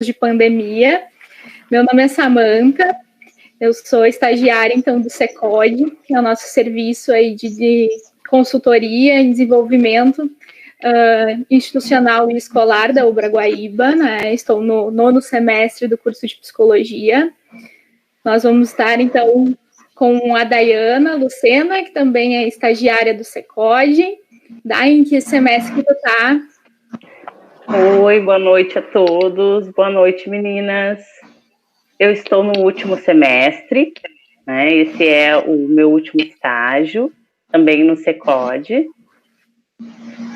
de pandemia. Meu nome é Samantha, eu sou estagiária, então, do SECOD, que é o nosso serviço aí de consultoria em desenvolvimento institucional e escolar da UBRA Guaíba, né? Estou no 9º semestre do curso de Psicologia. Nós vamos estar, então, com a Dayana Lucena, que também é estagiária do SECOD. Dai, em que semestre que tu tá? Oi, boa noite a todos. Boa noite, meninas. Eu estou no último semestre, né? Esse é o meu último estágio, também no SECOD.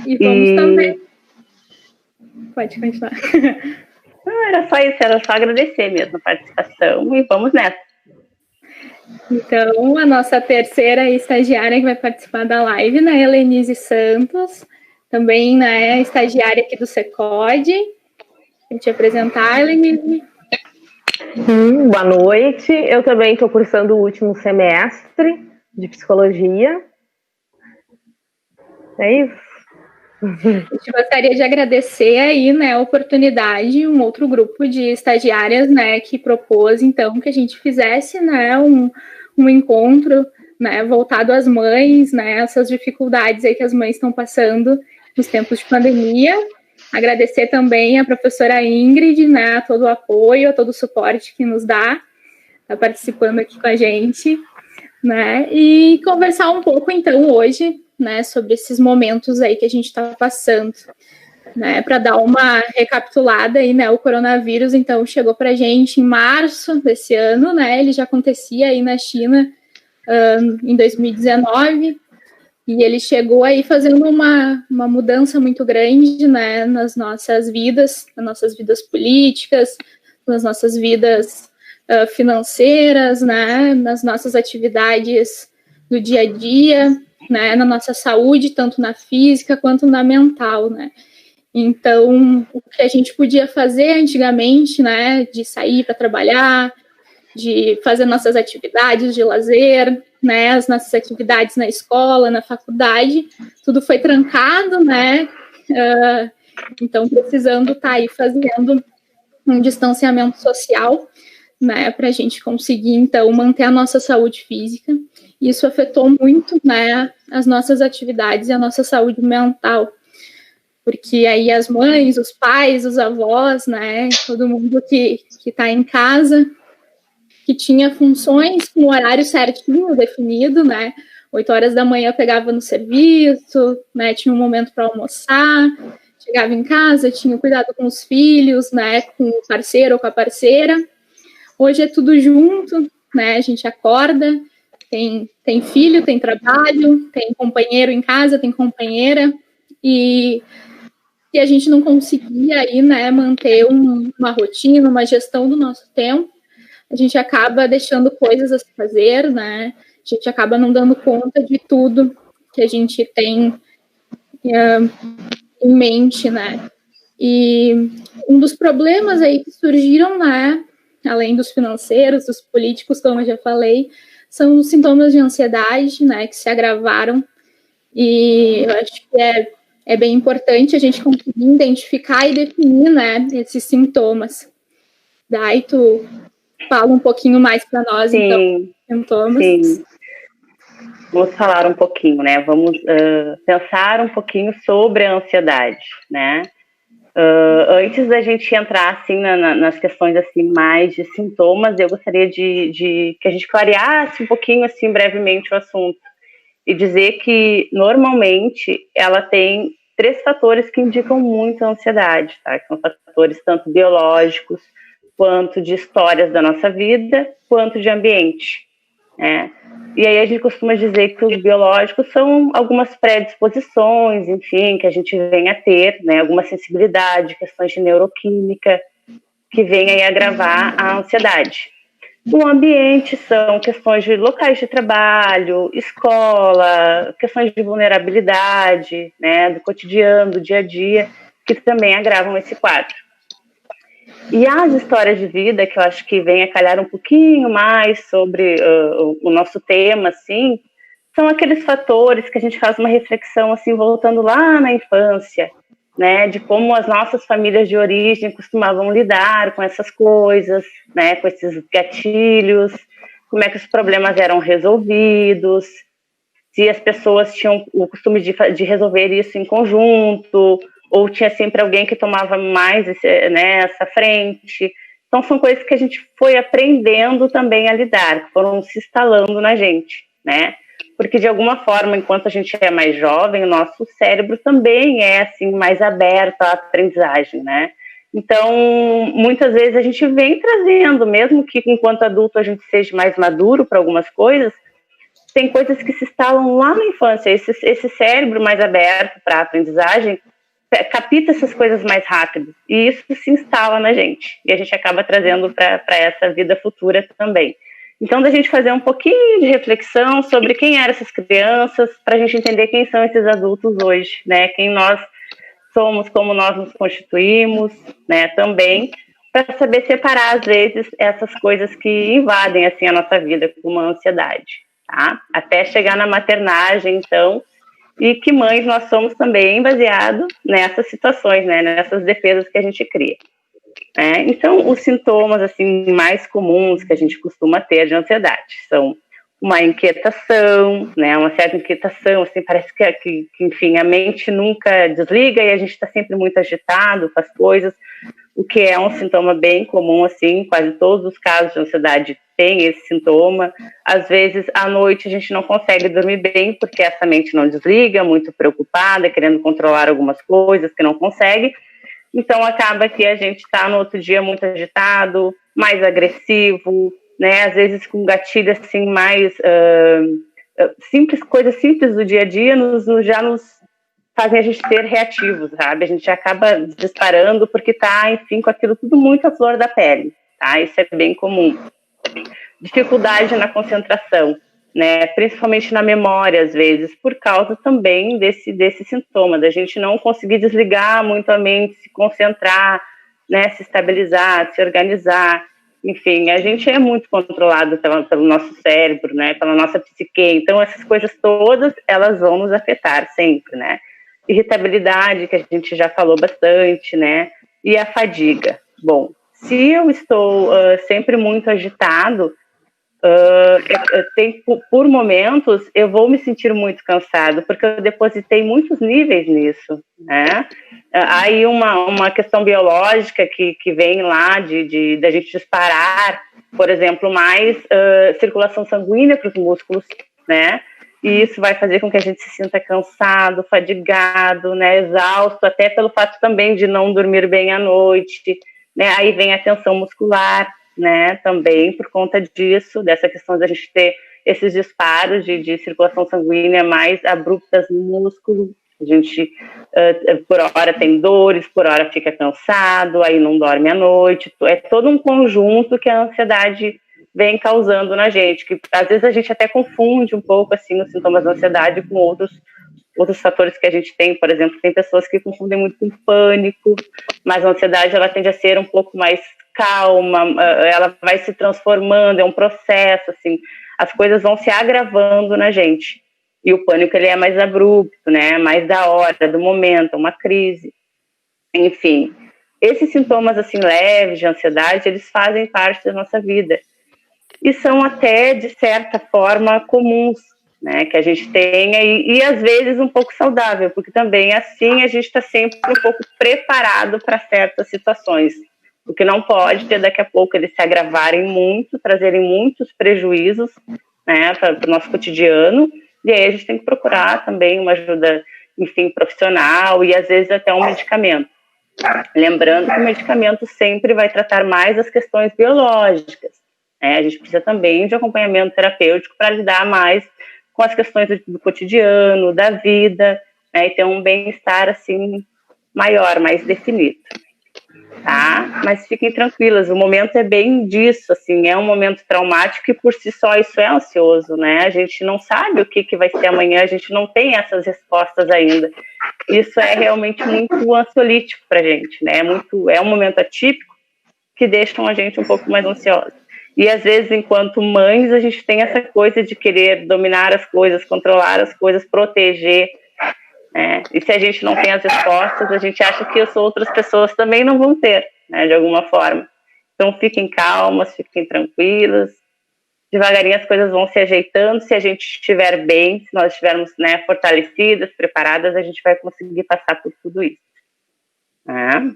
E vamos também... Pode continuar. Não, era só isso, era só agradecer mesmo a participação e vamos nessa. Então, a nossa terceira estagiária que vai participar da live, né, Helenise Santos, também, né, estagiária aqui do SECOD. Vou te apresentar, Helenise. Boa noite, eu também estou cursando o último semestre de Psicologia. É isso. A gente gostaria de agradecer aí, né, a oportunidade, um outro grupo de estagiárias, né, que propôs, então, que a gente fizesse, né, um encontro, né, voltado às mães, né, essas dificuldades aí que as mães estão passando nos tempos de pandemia. Agradecer também a professora Ingrid, né, a todo o apoio, a todo o suporte que nos dá, tá participando aqui com a gente, né, e conversar um pouco, então, hoje, né, sobre esses momentos aí que a gente está passando, né, para dar uma recapitulada aí, né, o coronavírus, então, chegou para a gente em março desse ano, né, ele já acontecia aí na China em 2019, e ele chegou aí fazendo uma mudança muito grande, né, nas nossas vidas políticas, nas nossas vidas financeiras, né, nas nossas atividades do dia a dia, né, na nossa saúde, tanto na física quanto na mental, né. Então, o que a gente podia fazer antigamente, né, de sair para trabalhar, de fazer nossas atividades de lazer, né, as nossas atividades na escola, na faculdade, tudo foi trancado, né, então precisando estar aí fazendo um distanciamento social, né, para a gente conseguir, então, manter a nossa saúde física. Isso afetou muito, né, as nossas atividades e a nossa saúde mental, porque aí as mães, os pais, os avós, né, todo mundo que está em casa, que tinha funções com horário certinho definido, né, 8 horas da manhã eu pegava no serviço, né, tinha um momento para almoçar, chegava em casa, tinha cuidado com os filhos, né, com o parceiro ou com a parceira. Hoje é tudo junto, né, a gente acorda, tem filho, tem trabalho, tem companheiro em casa, tem companheira, e a gente não conseguia aí, né, manter uma rotina, uma gestão do nosso tempo, a gente acaba deixando coisas a se fazer, né, a gente acaba não dando conta de tudo que a gente tem em mente, né, e um dos problemas aí que surgiram, né, além dos financeiros, dos políticos, como eu já falei, são os sintomas de ansiedade, né, que se agravaram, e eu acho que é bem importante a gente conseguir identificar e definir, né, esses sintomas. Daí tu fala um pouquinho mais para nós, sim, então, sintomas. Sim. Vamos falar um pouquinho, né, vamos pensar um pouquinho sobre a ansiedade, né. Antes da gente entrar assim nas questões assim mais de sintomas, eu gostaria de que a gente clareasse um pouquinho assim brevemente o assunto e dizer que normalmente ela tem 3 fatores que indicam muito a ansiedade, tá? Que são fatores tanto biológicos quanto de histórias da nossa vida, quanto de ambiente, né? E aí a gente costuma dizer que os biológicos são algumas predisposições, enfim, que a gente vem a ter, né, alguma sensibilidade, questões de neuroquímica, que vem aí agravar a ansiedade. O ambiente são questões de locais de trabalho, escola, questões de vulnerabilidade, né, do cotidiano, do dia a dia, que também agravam esse quadro. E as histórias de vida, que eu acho que vem a calhar um pouquinho mais sobre o nosso tema, assim, são aqueles fatores que a gente faz uma reflexão, assim, voltando lá na infância, né, de como as nossas famílias de origem costumavam lidar com essas coisas, né, com esses gatilhos, como é que os problemas eram resolvidos, se as pessoas tinham o costume de resolver isso em conjunto, ou tinha sempre alguém que tomava mais essa frente. Então, são coisas que a gente foi aprendendo também a lidar, que foram se instalando na gente, né? Porque, de alguma forma, enquanto a gente é mais jovem, o nosso cérebro também é, assim, mais aberto à aprendizagem, né? Então, muitas vezes a gente vem trazendo, mesmo que enquanto adulto a gente seja mais maduro para algumas coisas, tem coisas que se instalam lá na infância. Esse cérebro mais aberto para a aprendizagem capta essas coisas mais rápido, e isso se instala na gente, e a gente acaba trazendo para essa vida futura também. Então, da gente fazer um pouquinho de reflexão sobre quem eram essas crianças, para a gente entender quem são esses adultos hoje, né? Quem nós somos, como nós nos constituímos, né? Também, para saber separar, às vezes, essas coisas que invadem, assim, a nossa vida, como a ansiedade, tá? Até chegar na maternagem, então, e que mães nós somos também, baseado nessas situações, né? Nessas defesas que a gente cria. Então, os sintomas assim mais comuns que a gente costuma ter de ansiedade são uma inquietação, né, uma certa inquietação, assim, parece que enfim, a mente nunca desliga e a gente está sempre muito agitado com as coisas, o que é um sintoma bem comum, assim, quase todos os casos de ansiedade têm esse sintoma. Às vezes, à noite, a gente não consegue dormir bem porque essa mente não desliga, muito preocupada, querendo controlar algumas coisas que não consegue. Então, acaba que a gente está no outro dia muito agitado, mais agressivo, né? Às vezes com gatilho assim, mais simples, coisas simples do dia a dia já nos fazem a gente ser reativos, sabe? A gente acaba disparando porque está, enfim, com aquilo tudo muito à flor da pele, tá? Isso é bem comum. Dificuldade na concentração, né? Principalmente na memória, às vezes, por causa também desse sintoma, da gente não conseguir desligar muito a mente, se concentrar, né? Se estabilizar, se organizar. Enfim, a gente é muito controlado pelo nosso cérebro, né? Pela nossa psique. Então, essas coisas todas, elas vão nos afetar sempre, né? Irritabilidade, que a gente já falou bastante, né? E a fadiga. Bom, se eu estou sempre muito agitado, por momentos eu vou me sentir muito cansado, porque eu depositei muitos níveis nisso, né? Há aí uma questão biológica que vem lá da gente disparar, por exemplo, mais circulação sanguínea para os músculos, né? E isso vai fazer com que a gente se sinta cansado, fadigado, né? Exausto, até pelo fato também de não dormir bem à noite, né? Aí vem a tensão muscular, né, também por conta disso, dessa questão da gente ter esses disparos de circulação sanguínea mais abruptas no músculo. A gente, por hora, tem dores, por hora fica cansado, aí não dorme à noite. É todo um conjunto que a ansiedade vem causando na gente, que às vezes a gente até confunde um pouco assim, os sintomas da ansiedade com outros fatores que a gente tem. Por exemplo, tem pessoas que confundem muito com pânico, mas a ansiedade ela tende a ser um pouco mais calma, ela vai se transformando, é um processo, assim, as coisas vão se agravando na gente. E o pânico, ele é mais abrupto, né, mais da hora, do momento, uma crise. Enfim, esses sintomas, assim, leves de ansiedade, eles fazem parte da nossa vida. E são até, de certa forma, comuns, né, que a gente tenha, e às vezes um pouco saudável, porque também, assim, a gente está sempre um pouco preparado para certas situações. O que não pode é daqui a pouco eles se agravarem muito, trazerem muitos prejuízos, né, para o nosso cotidiano, e aí a gente tem que procurar também uma ajuda, enfim, profissional e às vezes até um medicamento. Lembrando que o medicamento sempre vai tratar mais as questões biológicas, né? A gente precisa também de acompanhamento terapêutico para lidar mais com as questões do cotidiano, da vida, né, e ter um bem-estar assim maior, mais definido. Tá? Mas fiquem tranquilas, o momento é bem disso, assim, é um momento traumático e por si só isso é ansioso, né? A gente não sabe o que vai ser amanhã, a gente não tem essas respostas ainda. Isso é realmente muito ansiolítico pra gente, né? É um momento atípico que deixa a gente um pouco mais ansiosa. E às vezes, enquanto mães, a gente tem essa coisa de querer dominar as coisas, controlar as coisas, proteger. né? E se a gente não tem as respostas, a gente acha que as outras pessoas também não vão ter, né, de alguma forma. Então fiquem calmas, fiquem tranquilas, devagarinho as coisas vão se ajeitando. Se a gente estiver bem, se nós estivermos, né, fortalecidas, preparadas, a gente vai conseguir passar por tudo isso, né?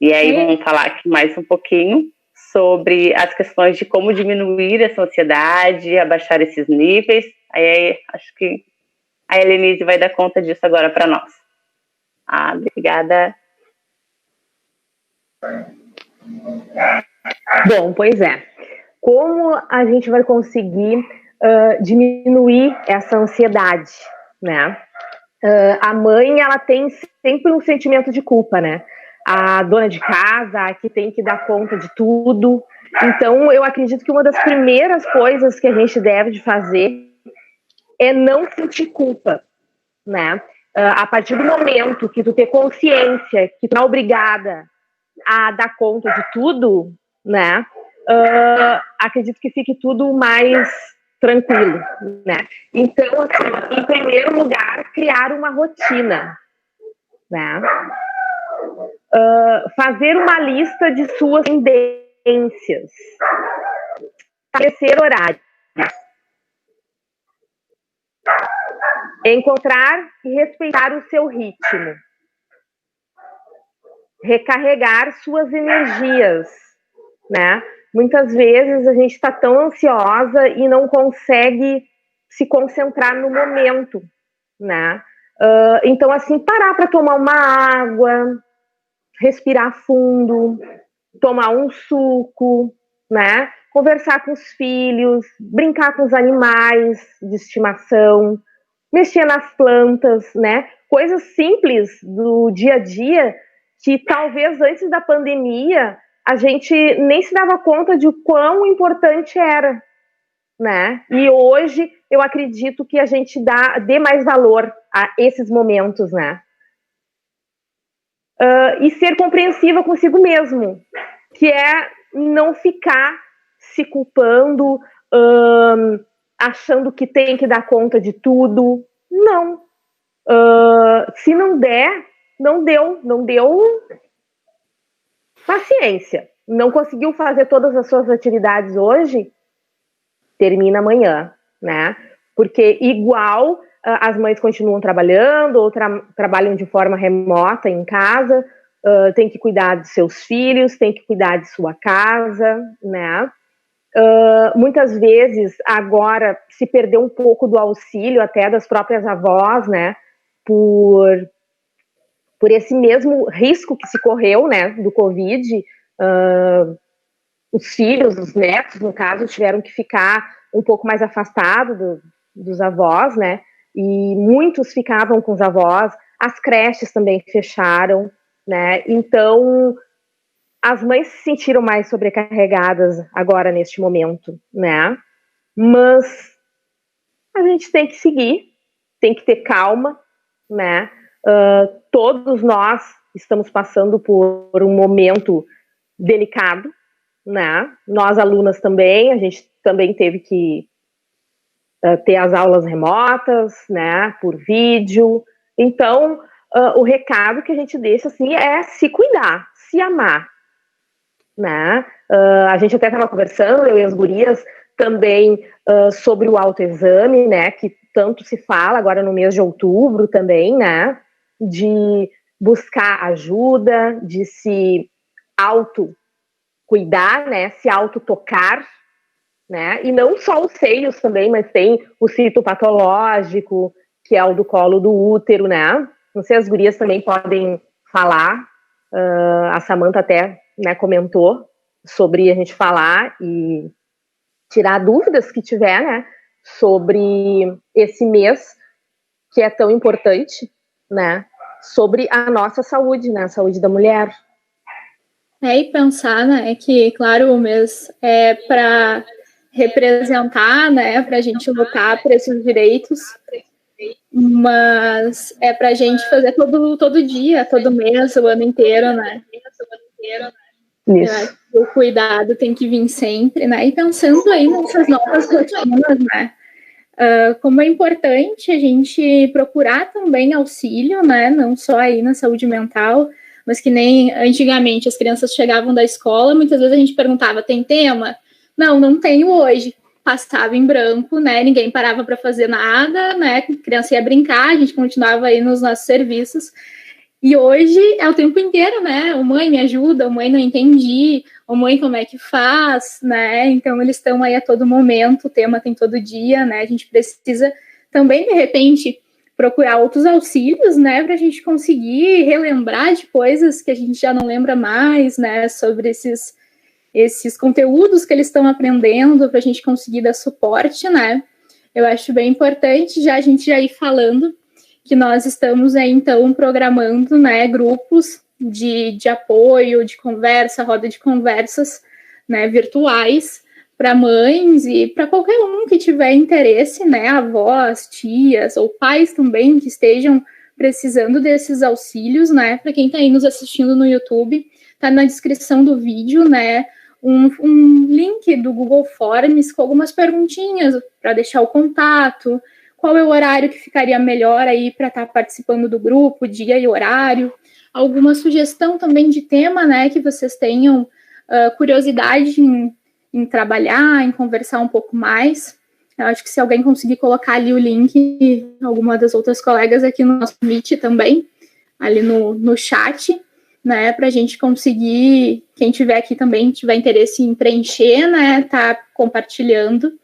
E aí vamos falar aqui mais um pouquinho sobre as questões de como diminuir essa ansiedade, abaixar esses níveis. Aí acho que a Helenise vai dar conta disso agora para nós. Obrigada. Bom, pois é. Como a gente vai conseguir diminuir essa ansiedade, né? A mãe, ela tem sempre um sentimento de culpa, né? A dona de casa, a que tem que dar conta de tudo. Então, eu acredito que uma das primeiras coisas que a gente deve de fazer é não sentir culpa, né? A partir do momento que tu ter consciência que tu não é obrigada a dar conta de tudo, né? Acredito que fique tudo mais tranquilo, né? Então, assim, em primeiro lugar, criar uma rotina, né? Fazer uma lista de suas tendências, estabelecer horários, encontrar e respeitar o seu ritmo, recarregar suas energias, né? Muitas vezes a gente está tão ansiosa e não consegue se concentrar no momento, né? Então, assim, parar para tomar uma água, respirar fundo, tomar um suco, né? Conversar com os filhos, brincar com os animais de estimação, mexer nas plantas, né? Coisas simples do dia a dia que talvez antes da pandemia a gente nem se dava conta de quão importante era, né? E hoje eu acredito que a gente dê mais valor a esses momentos, né? E ser compreensiva consigo mesmo, que é não ficar se culpando, achando que tem que dar conta de tudo. Não. Se não der, não deu, paciência. Não conseguiu fazer todas as suas atividades hoje? Termina amanhã, né? Porque igual as mães continuam trabalhando ou trabalham de forma remota em casa, tem que cuidar de seus filhos, tem que cuidar de sua casa, né? Muitas vezes agora se perdeu um pouco do auxílio até das próprias avós, né? Por esse mesmo risco que se correu, né, do Covid, os filhos, os netos, no caso, tiveram que ficar um pouco mais afastados dos avós, né, e muitos ficavam com os avós, as creches também fecharam, né, então as mães se sentiram mais sobrecarregadas agora neste momento, né, mas a gente tem que seguir, tem que ter calma, né, todos nós estamos passando por um momento delicado, né? Nós alunas também, a gente também teve que ter as aulas remotas, né? Por vídeo. Então, o recado que a gente deixa assim é se cuidar, se amar, né? A gente até estava conversando, eu e as gurias, também sobre o autoexame, né? Que tanto se fala agora no mês de outubro também, né? De buscar ajuda, de se auto-cuidar, né? Se auto-tocar, né? E não só os seios também, mas tem o citopatológico, que é o do colo do útero, né? Não sei, as gurias também podem falar. A Samantha até, né, comentou sobre a gente falar e tirar dúvidas que tiver, né? Sobre esse mês que é tão importante, né? Sobre a nossa saúde, né? A saúde da mulher. E pensar, né, que, claro, o mês é para representar, né, para a gente lutar por esses direitos, mas é para a gente fazer todo dia, todo mês, o ano inteiro, né? Isso. O cuidado tem que vir sempre, né? E pensando aí nessas novas rotinas, né? como é importante a gente procurar também auxílio, né? Não só aí na saúde mental, mas que nem antigamente as crianças chegavam da escola, muitas vezes a gente perguntava, tem tema? Não, não tenho hoje. Passava em branco, né? Ninguém parava para fazer nada, né? A criança ia brincar, a gente continuava aí nos nossos serviços. E hoje é o tempo inteiro, né? O mãe me ajuda, o mãe não entendi, o mãe como é que faz, né? Então eles estão aí a todo momento, o tema tem todo dia, né? A gente precisa também, de repente, procurar outros auxílios, né? Para a gente conseguir relembrar de coisas que a gente já não lembra mais, né? Sobre esses conteúdos que eles estão aprendendo, para a gente conseguir dar suporte, né? Eu acho bem importante a gente já ir falando que nós estamos aí, então, programando, né, grupos de apoio, de conversa, roda de conversas, né, virtuais, para mães e para qualquer um que tiver interesse, né, avós, tias ou pais também que estejam precisando desses auxílios, né, para quem está aí nos assistindo no YouTube, tá na descrição do vídeo, né, um link do Google Forms com algumas perguntinhas para deixar o contato, qual é o horário que ficaria melhor aí para estar participando do grupo, dia e horário, alguma sugestão também de tema, né, que vocês tenham curiosidade em trabalhar, em conversar um pouco mais. Eu acho que se alguém conseguir colocar ali o link, alguma das outras colegas aqui no nosso Meet também, ali no chat, né, para a gente conseguir, quem tiver aqui também tiver interesse em preencher, né, tá compartilhando.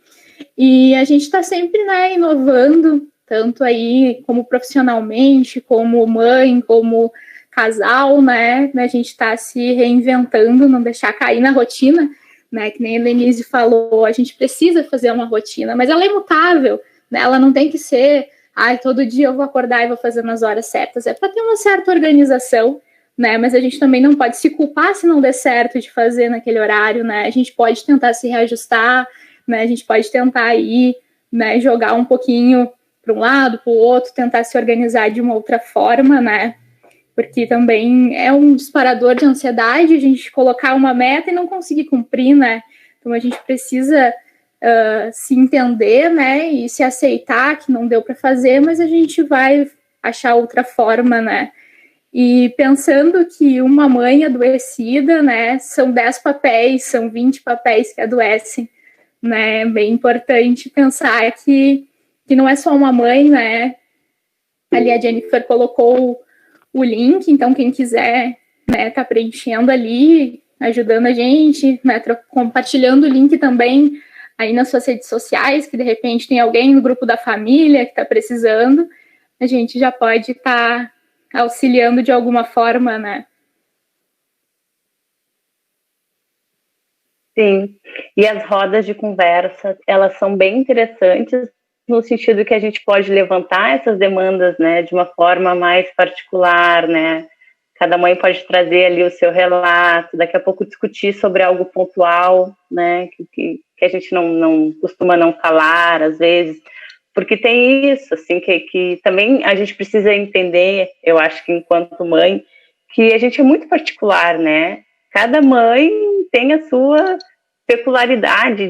E a gente está sempre, né, inovando, tanto aí como profissionalmente, como mãe, como casal, né, a gente está se reinventando, não deixar cair na rotina, né, que nem a Denise falou, a gente precisa fazer uma rotina, mas ela é imutável, né, ela não tem que ser, todo dia eu vou acordar e vou fazer nas horas certas, é para ter uma certa organização, né, mas a gente também não pode se culpar se não der certo de fazer naquele horário, né, a gente pode tentar se reajustar, né, a gente pode tentar aí, né, jogar um pouquinho para um lado, para o outro, tentar se organizar de uma outra forma, né, porque também é um disparador de ansiedade a gente colocar uma meta e não conseguir cumprir, né, então a gente precisa se entender, né, e se aceitar que não deu para fazer, mas a gente vai achar outra forma, né, e pensando que uma mãe adoecida, né, são 10 papéis, são 20 papéis que adoecem, né, é bem importante pensar que não é só uma mãe, né, ali a Jennifer colocou o link, então quem quiser, né, tá preenchendo ali, ajudando a gente, né, compartilhando o link também aí nas suas redes sociais, que de repente tem alguém no grupo da família que está precisando, a gente já pode estar auxiliando de alguma forma, né. Sim, e as rodas de conversa, elas são bem interessantes no sentido que a gente pode levantar essas demandas, né, de uma forma mais particular, né, cada mãe pode trazer ali o seu relato, daqui a pouco discutir sobre algo pontual, né, que a gente não costuma não falar, às vezes, porque tem isso, assim, que também a gente precisa entender, eu acho que enquanto mãe, que a gente é muito particular, né, cada mãe tem a sua peculiaridade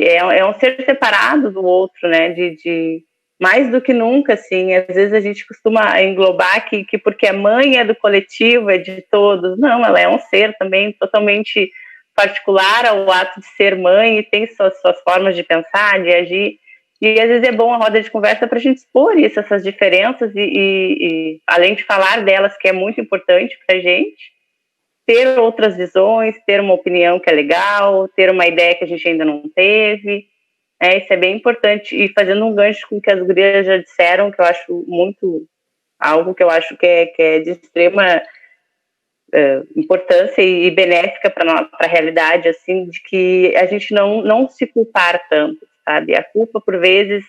é um ser separado do outro, né, de mais do que nunca, assim, às vezes a gente costuma englobar que porque a mãe é do coletivo, é de todos, não, ela é um ser também totalmente particular ao ato de ser mãe e tem suas formas de pensar, de agir, e às vezes é bom a roda de conversa para a gente expor isso, essas diferenças e além de falar delas, que é muito importante para a gente, ter outras visões, ter uma opinião que é legal, ter uma ideia que a gente ainda não teve, isso é bem importante, e fazendo um gancho com o que as gurias já disseram, que eu acho muito, algo que eu acho que é de extrema importância e benéfica para a realidade, assim, de que a gente não se culpar tanto, sabe, a culpa por vezes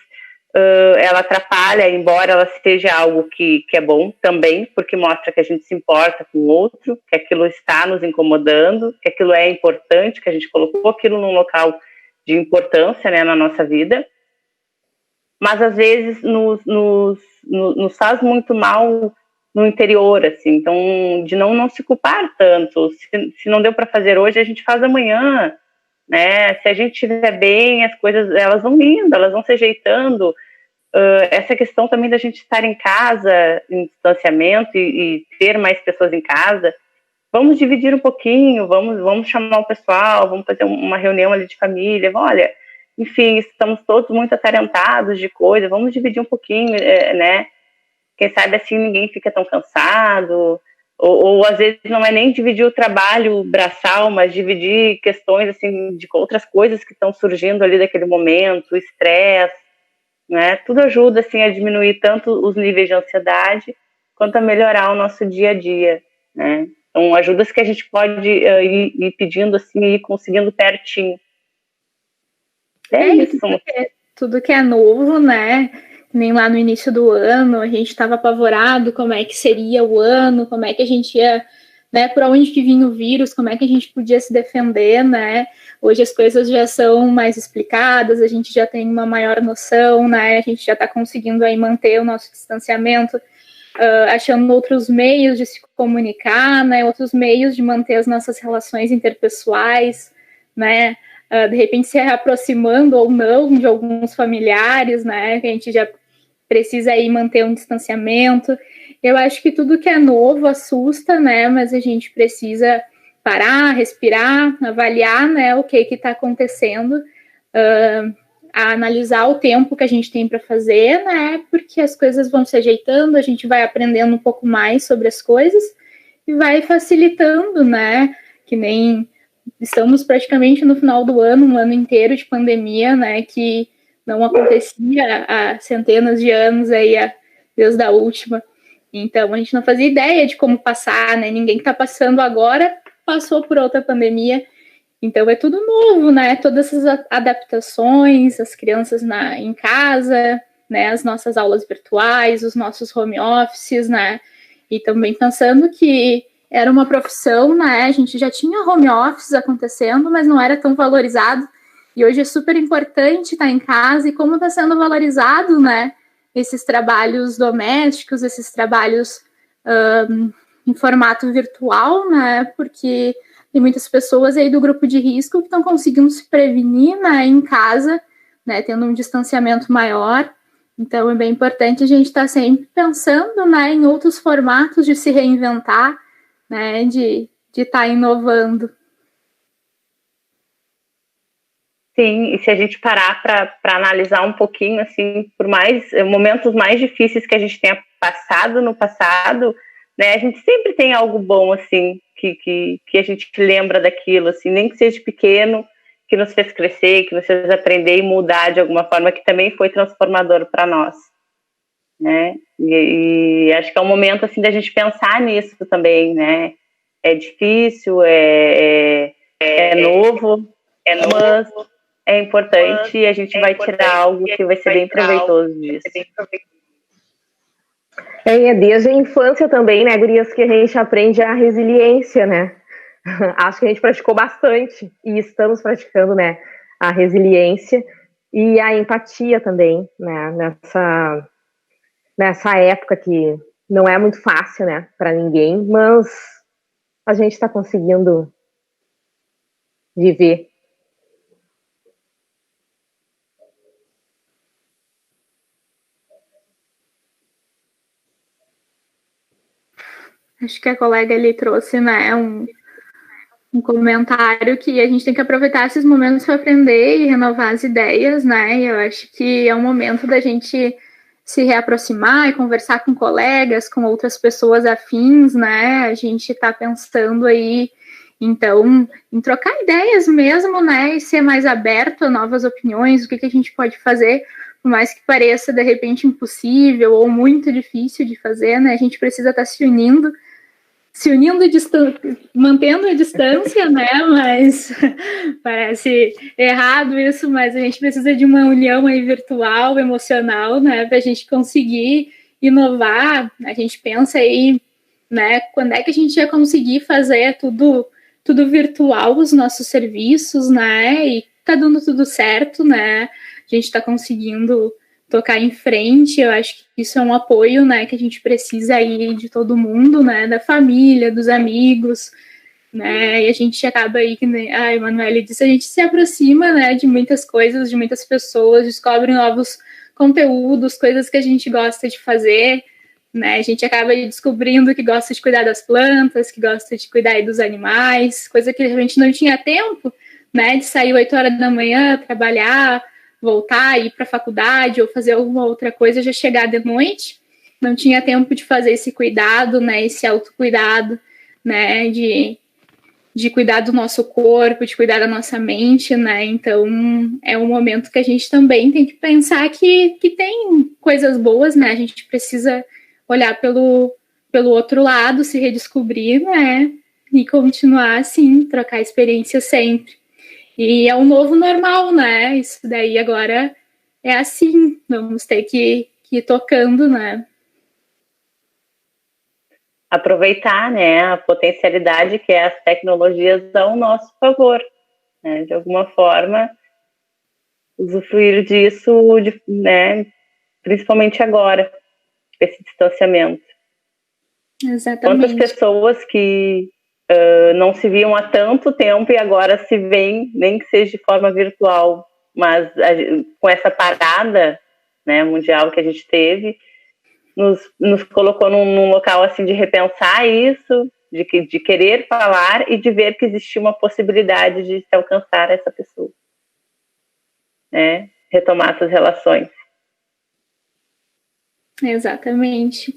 ela atrapalha, embora ela seja algo que é bom também, porque mostra que a gente se importa com o outro, que aquilo está nos incomodando, que aquilo é importante, que a gente colocou aquilo num local de importância, né, na nossa vida, mas às vezes nos faz muito mal no interior, assim, então de não se culpar tanto, se não deu para fazer hoje, a gente faz amanhã, né? Se a gente estiver bem, as coisas elas vão indo, elas vão se ajeitando. Essa questão também da gente estar em casa, em distanciamento e ter mais pessoas em casa, vamos dividir um pouquinho, vamos chamar o pessoal, vamos fazer uma reunião ali de família, olha, enfim, estamos todos muito atarentados de coisa, vamos dividir um pouquinho, né? Quem sabe assim ninguém fica tão cansado, ou às vezes não é nem dividir o trabalho braçal, mas dividir questões assim de outras coisas que estão surgindo ali daquele momento, o estresse, né? Tudo ajuda assim a diminuir tanto os níveis de ansiedade quanto a melhorar o nosso dia a dia, né? Então, ajudas que a gente pode ir pedindo assim, ir conseguindo pertinho. Isso. Tudo que é novo, né? Nem lá no início do ano, a gente estava apavorado como é que seria o ano, como é que a gente ia, né? Por onde que vinha o vírus, como é que a gente podia se defender, né? Hoje as coisas já são mais explicadas, a gente já tem uma maior noção, né? A gente já está conseguindo aí manter o nosso distanciamento, achando outros meios de se comunicar, né? Outros meios de manter as nossas relações interpessoais, né? De repente se aproximando ou não de alguns familiares, né? Que a gente já precisa aí manter um distanciamento. Eu acho que tudo que é novo assusta, né? Mas a gente precisa parar, respirar, avaliar, né? O que está acontecendo, a analisar o tempo que a gente tem para fazer, né? Porque as coisas vão se ajeitando, a gente vai aprendendo um pouco mais sobre as coisas e vai facilitando, né? Que nem estamos praticamente no final do ano, um ano inteiro de pandemia, né? Que não acontecia há centenas de anos aí, desde a última. Então, a gente não fazia ideia de como passar, né? Ninguém que está passando agora passou por outra pandemia. Então, é tudo novo, né? Todas essas adaptações, as crianças em casa, né? As nossas aulas virtuais, os nossos home offices, né? E também pensando que era uma profissão, né? A gente já tinha home office acontecendo, mas não era tão valorizado. E hoje é super importante estar em casa e como está sendo valorizado, né? Esses trabalhos domésticos, esses trabalhos em formato virtual, né? Porque tem muitas pessoas aí do grupo de risco que estão conseguindo se prevenir, né, em casa, né, tendo um distanciamento maior. Então, é bem importante a gente estar sempre pensando, né, em outros formatos de se reinventar, né, de estar inovando. Sim, e se a gente parar para analisar um pouquinho, assim, por mais momentos mais difíceis que a gente tenha passado no passado, né, a gente sempre tem algo bom, assim, que a gente lembra daquilo, assim, nem que seja pequeno, que nos fez crescer, que nos fez aprender e mudar de alguma forma, que também foi transformador para nós, né? E acho que é um momento, assim, da gente pensar nisso também, né? É difícil, é novo, mas é importante e a gente vai tirar algo que vai ser bem proveitoso disso. É desde a infância também, né, gurias, que a gente aprende a resiliência, né? Acho que a gente praticou bastante e estamos praticando, né, a resiliência e a empatia também, né, nessa época que não é muito fácil, né, para ninguém, mas a gente está conseguindo viver. Acho que a colega ali trouxe, né, um comentário que a gente tem que aproveitar esses momentos para aprender e renovar as ideias, né? E eu acho que é um momento da gente se reaproximar e conversar com colegas, com outras pessoas afins, né? A gente está pensando aí, então, em trocar ideias mesmo, né? E ser mais aberto a novas opiniões, o que a gente pode fazer, por mais que pareça, de repente, impossível ou muito difícil de fazer, né? A gente precisa estar se unindo mantendo a distância, né? Mas parece errado isso, mas a gente precisa de uma união aí virtual, emocional, né? Para a gente conseguir inovar. A gente pensa aí, né? Quando é que a gente ia conseguir fazer tudo virtual, os nossos serviços, né? E tá dando tudo certo, né? A gente está conseguindo tocar em frente. Eu acho que isso é um apoio, né, que a gente precisa aí de todo mundo, né, da família, dos amigos, né? E a gente acaba aí, que a Emanuele disse, a gente se aproxima, né, de muitas coisas, de muitas pessoas, descobre novos conteúdos, coisas que a gente gosta de fazer, né? A gente acaba descobrindo que gosta de cuidar das plantas, que gosta de cuidar dos animais, coisa que a gente não tinha tempo, né, de sair 8 horas da manhã, trabalhar, voltar, ir para a faculdade ou fazer alguma outra coisa, já chegar de noite, não tinha tempo de fazer esse cuidado, né, esse autocuidado, né, de cuidar do nosso corpo, de cuidar da nossa mente, né? Então, é um momento que a gente também tem que pensar que tem coisas boas, né? A gente precisa olhar pelo outro lado, se redescobrir, né? E continuar, assim, trocar experiência sempre. E é um novo normal, né? Isso daí agora é assim, vamos ter que ir tocando, né? Aproveitar, né, a potencialidade que as tecnologias ao nosso favor, né, de alguma forma usufruir disso, né, principalmente agora, esse distanciamento. Exatamente. Quantas pessoas que não se viam há tanto tempo e agora se veem, nem que seja de forma virtual, mas com essa parada, né, mundial que a gente teve, nos colocou num local assim de repensar isso, de querer falar e de ver que existia uma possibilidade de se alcançar essa pessoa, né? Retomar essas relações. Exatamente.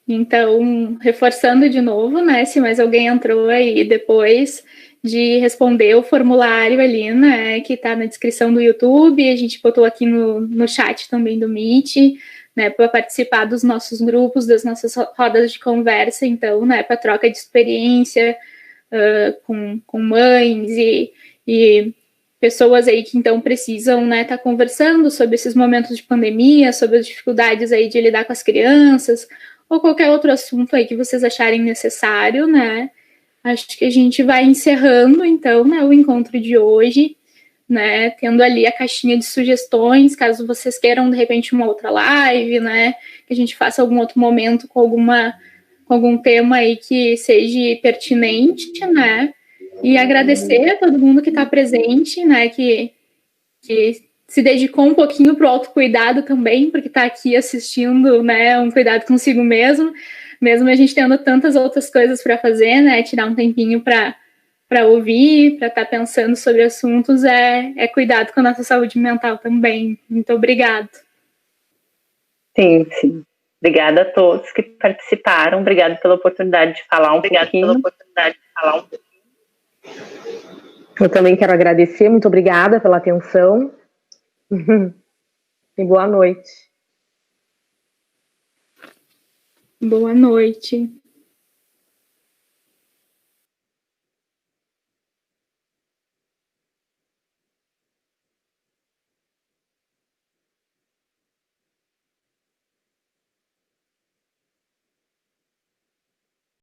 Então, reforçando de novo, né? Se mais alguém entrou aí depois de responder o formulário ali, né? Que está na descrição do YouTube, a gente botou aqui no chat também do Meet, né, para participar dos nossos grupos, das nossas rodas de conversa, então, né, para troca de experiência com mães e pessoas aí que então precisam, né, estar conversando sobre esses momentos de pandemia, sobre as dificuldades aí de lidar com as crianças, ou qualquer outro assunto aí que vocês acharem necessário, né. Acho que a gente vai encerrando, então, né, o encontro de hoje, né, tendo ali a caixinha de sugestões, caso vocês queiram, de repente, uma outra live, né, que a gente faça algum outro momento com algum tema aí que seja pertinente, né, e agradecer a todo mundo que está presente, né, que se dedicou um pouquinho para o autocuidado também, porque está aqui assistindo, né, um cuidado consigo mesmo a gente tendo tantas outras coisas para fazer, né, tirar um tempinho para ouvir, para estar pensando sobre assuntos, é cuidado com a nossa saúde mental também. Muito obrigada. Sim, sim. Obrigada a todos que participaram. Obrigada pela oportunidade de falar um pouquinho. Eu também quero agradecer. Muito obrigada pela atenção. E boa noite. Boa noite.